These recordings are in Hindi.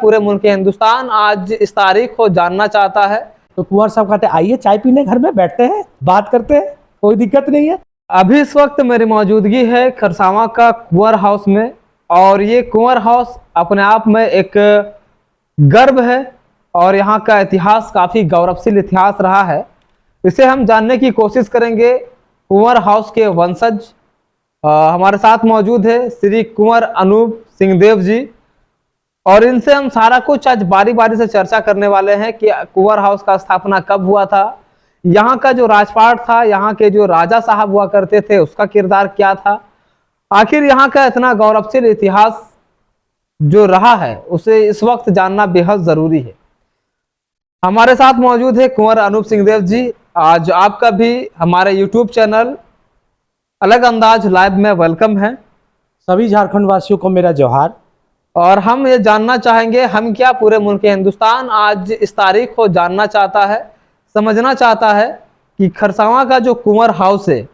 पूरे मुल्क हिंदुस्तान आज इस तारीख को जानना चाहता है। तो कुंवर साहब कहते आइए चाय पीने घर में बैठते हैं, बात करते हैं, कोई दिक्कत नहीं है। अभी इस वक्त मेरी मौजूदगी है खरसावां का कुंवर हाउस में, और ये कुंवर हाउस अपने आप में एक गर्व है और यहाँ का इतिहास काफ़ी गौरवशाली इतिहास रहा है। इसे हम जानने की कोशिश करेंगे। कुंवर हाउस के वंशज हमारे साथ मौजूद है श्री कुंवर अनूप सिंहदेव जी, और इनसे हम सारा कुछ आज बारी बारी से चर्चा करने वाले हैं कि कुंवर हाउस का स्थापना कब हुआ था, यहाँ का जो राजपाट था, यहाँ के जो राजा साहब हुआ करते थे उसका किरदार क्या था, आखिर यहाँ का इतना गौरवशाली इतिहास जो रहा है उसे इस वक्त जानना बेहद जरूरी है। हमारे साथ मौजूद है कुंवर अनूप सिंहदेव जी। आज आपका भी हमारे यूट्यूब चैनल अलग अंदाज लाइव में वेलकम है। सभी झारखंड वासियों को मेरा जोहार। और हम ये जानना चाहेंगे, हम क्या पूरे मुल्क हिंदुस्तान आज इस तारीख को जानना चाहता है, समझना चाहता है कि खरसावां का जो कुंवर हाउस है,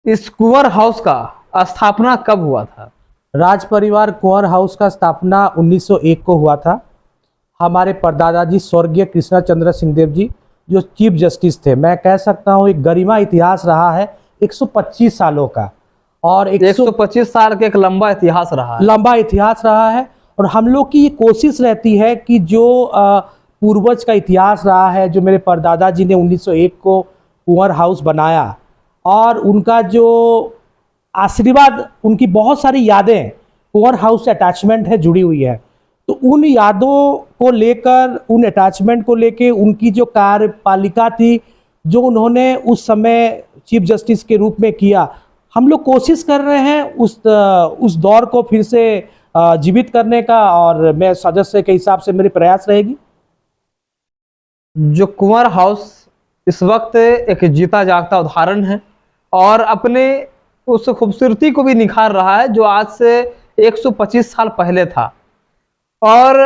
इस कुंवर हाउस का स्थापना कब हुआ था। राज परिवार कुंवर हाउस का स्थापना 1901 को हुआ था। हमारे परदादा जी स्वर्गीय कृष्णा चंद्र सिंहदेव जी जो चीफ जस्टिस थे, मैं कह सकता हूँ एक गरिमा इतिहास रहा है 125 सालों का, और 125 साल के एक लंबा इतिहास रहा है। और हम लोग की ये कोशिश रहती है कि जो पूर्वज का इतिहास रहा है, जो मेरे परदादा जी ने 1901 को कुंवर हाउस बनाया, और उनका जो आशीर्वाद, उनकी बहुत सारी यादें कुंवर हाउस से अटैचमेंट है, जुड़ी हुई है। तो उन यादों को लेकर, उन अटैचमेंट को लेकर उनकी जो कार्यपालिका थी, जो उन्होंने उस समय चीफ जस्टिस के रूप में किया, हम लोग कोशिश कर रहे हैं उस दौर को फिर से जीवित करने का, और मैं सदस्य के हिसाब से मेरी प्रयास रहेगी। जो कुंवर हाउस इस वक्त एक जीता जागता उदाहरण है और अपने उस खूबसूरती को भी निखार रहा है जो आज से 125 साल पहले था। और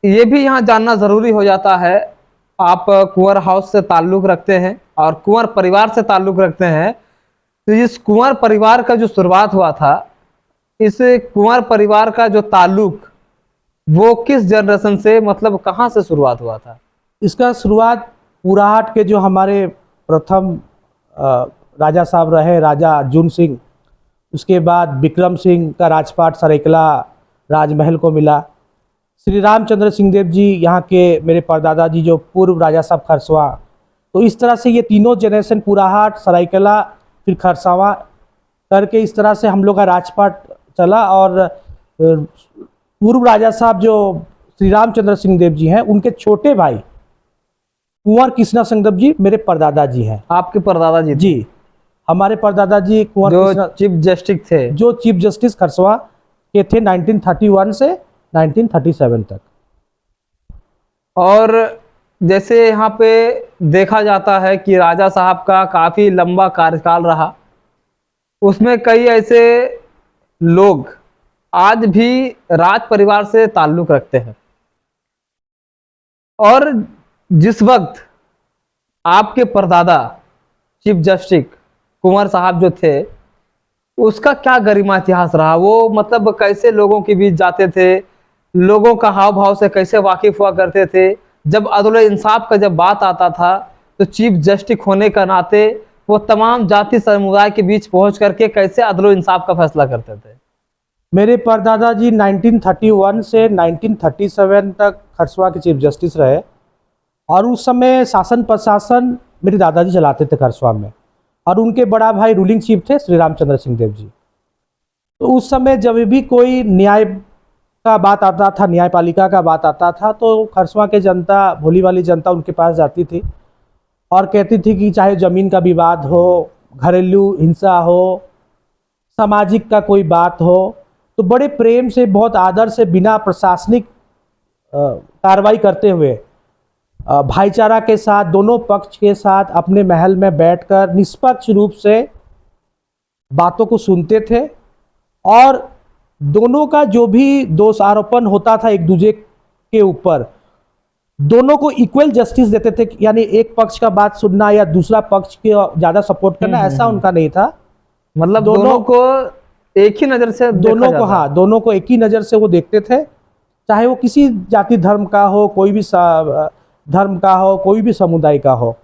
ये भी यहाँ जानना ज़रूरी हो जाता है, आप कुंवर हाउस से ताल्लुक़ रखते हैं और कुंवर परिवार से ताल्लुक़ रखते हैं, तो इस कुंवर परिवार का जो शुरुआत हुआ था, इस कुंवर परिवार का जो ताल्लुक़ वो किस जनरेशन से, मतलब कहाँ से शुरुआत हुआ था। इसका शुरुआत पूराहाट के जो हमारे प्रथम राजा साहब रहे, राजा अर्जुन सिंह, उसके बाद विक्रम सिंह का राजपाट सरायकला राजमहल को मिला। श्री रामचंद्र सिंहदेव जी यहाँ के मेरे परदादा जी जो पूर्व राजा साहब खरसवा, तो इस तरह से ये तीनों जनरेशन पूराहाट, सरायकला, फिर खरसावां करके इस तरह से हम लोग का राजपाट चला। और पूर्व राजा साहब जो श्री रामचंद्र सिंहदेव जी हैं, उनके छोटे भाई कुंवर कृष्णा सिंहदेव जी मेरे परदादा जी हैं। आपके परदादा जी? जी, हमारे परदादा जी कुंवर जो चीफ जस्टिस थे, जो चीफ जस्टिस खरसवा के थे 1931 से 1937 तक। और जैसे यहाँ पे देखा जाता है कि राजा साहब का काफ़ी लंबा कार्यकाल रहा, उसमें कई ऐसे लोग आज भी राज परिवार से ताल्लुक़ रखते हैं। और जिस वक्त आपके परदादा चीफ जस्टिस कुंवर साहब जो थे, उसका क्या गरिमा इतिहास रहा, वो मतलब कैसे लोगों के बीच जाते थे, लोगों का हाव भाव से कैसे वाकिफ हुआ करते थे, जब अदल इंसाफ का जब बात आता था तो चीफ जस्टिस होने का नाते वो तमाम जाति समुदाय के बीच पहुंच करके कैसे अदल इंसाफ का फैसला करते थे। मेरे परदादा जी 1931 से 1937 तक खरसवा के चीफ जस्टिस रहे, और उस समय शासन प्रशासन मेरे दादाजी चलाते थे खरसवा में, और उनके बड़ा भाई रूलिंग चीफ थे श्री रामचंद्र सिंहदेव जी। तो उस समय जब भी कोई न्याय का बात आता था, न्यायपालिका का बात आता था, तो खरसवा के जनता, भोली वाली जनता उनके पास जाती थी और कहती थी कि चाहे ज़मीन का विवाद हो, घरेलू हिंसा हो, सामाजिक का कोई बात हो, तो बड़े प्रेम से, बहुत आदर से, बिना प्रशासनिक कार्रवाई करते हुए, भाईचारा के साथ, दोनों पक्ष के साथ अपने महल में बैठकर निष्पक्ष रूप से बातों को सुनते थे, और दोनों का जो भी दोष आरोपण होता था एक दूसरे के ऊपर, दोनों को इक्वल जस्टिस देते थे। यानी एक पक्ष का बात सुनना या दूसरा पक्ष के ज़्यादा सपोर्ट करना, ऐसा उनका नहीं था। मतलब दोनों को एक ही नज़र से, दोनों को, हाँ, दोनों को एक ही नज़र से वो देखते थे। चाहे वो किसी जाति धर्म का हो, कोई भी धर्म का हो, कोई भी समुदाय का हो,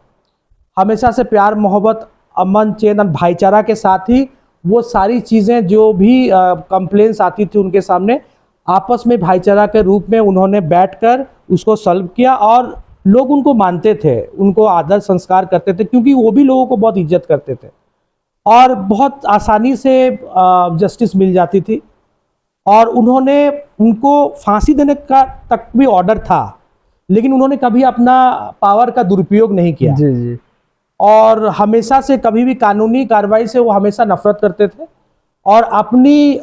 हमेशा से प्यार मोहब्बत अमन चैन और भाईचारा के साथ ही वो सारी चीज़ें जो भी कंप्लेंट्स आती थी उनके सामने आपस में भाईचारा के रूप में उन्होंने बैठकर उसको सॉल्व किया और लोग उनको मानते थे, उनको आदर संस्कार करते थे क्योंकि वो भी लोगों को बहुत इज्जत करते थे और बहुत आसानी से जस्टिस मिल जाती थी। और उन्होंने उनको फांसी देने का तक भी ऑर्डर था, लेकिन उन्होंने कभी अपना पावर का दुरुपयोग नहीं किया जी जी। और हमेशा से कभी भी कानूनी कार्रवाई से वो हमेशा नफरत करते थे और अपनी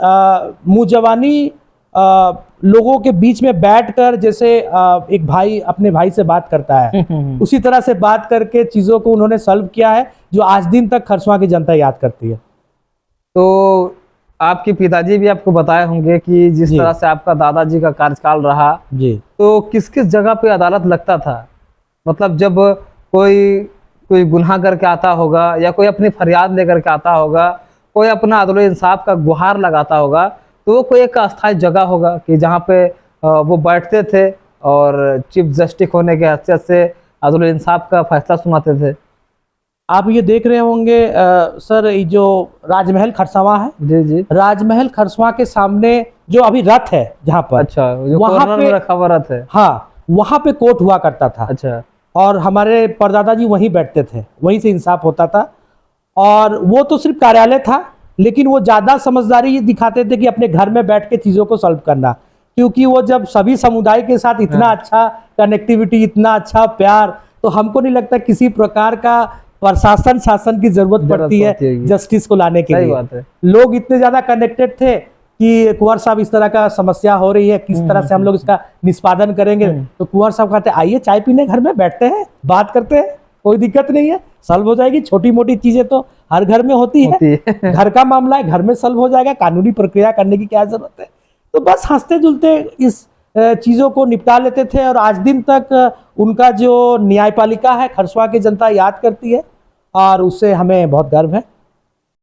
मुंहजबानी लोगों के बीच में बैठकर जैसे एक भाई अपने भाई से बात करता है उसी तरह से बात करके चीज़ों को उन्होंने सॉल्व किया है, जो आज दिन तक खरसवां की जनता याद करती है। तो आपके पिताजी भी आपको बताए होंगे कि जिस जी। तरह से आपका दादाजी का कार्यकाल रहा, जी तो किस किस जगह पे अदालत लगता था? मतलब जब कोई गुनाह करके आता होगा या कोई अपनी फरियाद लेकर के आता होगा, कोई अपना अदल इंसाफ का गुहार लगाता होगा, तो वो कोई एक अस्थायी जगह होगा कि जहाँ पे वो बैठते थे और चीफ जस्टिस होने के हैसियत से अदल इंसाफ का फैसला सुनाते थे। आप ये देख रहे होंगे सर, ये जो राजमहल खरसावां है, जी जी। राजमहल खरसावां के सामने जो अभी रथ है जहाँ पर, अच्छा, जो वहाँ कॉर्नर में पे रखा हुआ रथ है। हाँ वहाँ पे कोर्ट हुआ करता था। अच्छा। और हमारे परदादा जी वहीं बैठते थे, वहीं से इंसाफ होता था। और वो तो सिर्फ कार्यालय था, लेकिन वो ज़्यादा समझदारी ये दिखाते थे कि अपने घर में बैठ के चीज़ों को सॉल्व करना, क्योंकि वो जब सभी समुदाय के साथ इतना अच्छा कनेक्टिविटी, इतना अच्छा प्यार, तो हमको नहीं लगता किसी प्रकार का प्रशासन शासन की जरूरत पड़ती है जस्टिस को लाने के सही लिए। बात है। लोग इतने ज़्यादा कनेक्टेड थे कि कुंवर साहब इस तरह का समस्या हो रही है, किस तरह से हम लोग इसका निष्पादन करेंगे, तो कुंवर साहब कहते आइए चाय पीने घर में बैठते हैं, बात करते हैं, कोई दिक्कत नहीं है, सॉल्व हो जाएगी। छोटी मोटी चीजें तो हर घर में होती है। घर का मामला है, घर में सॉल्व हो जाएगा, कानूनी प्रक्रिया करने की क्या जरूरत है। तो बस हंसते जुलते इस चीजों को निपटा लेते थे और आज दिन तक उनका जो न्यायपालिका है खरसवां की जनता याद करती है और उससे हमें बहुत गर्व है।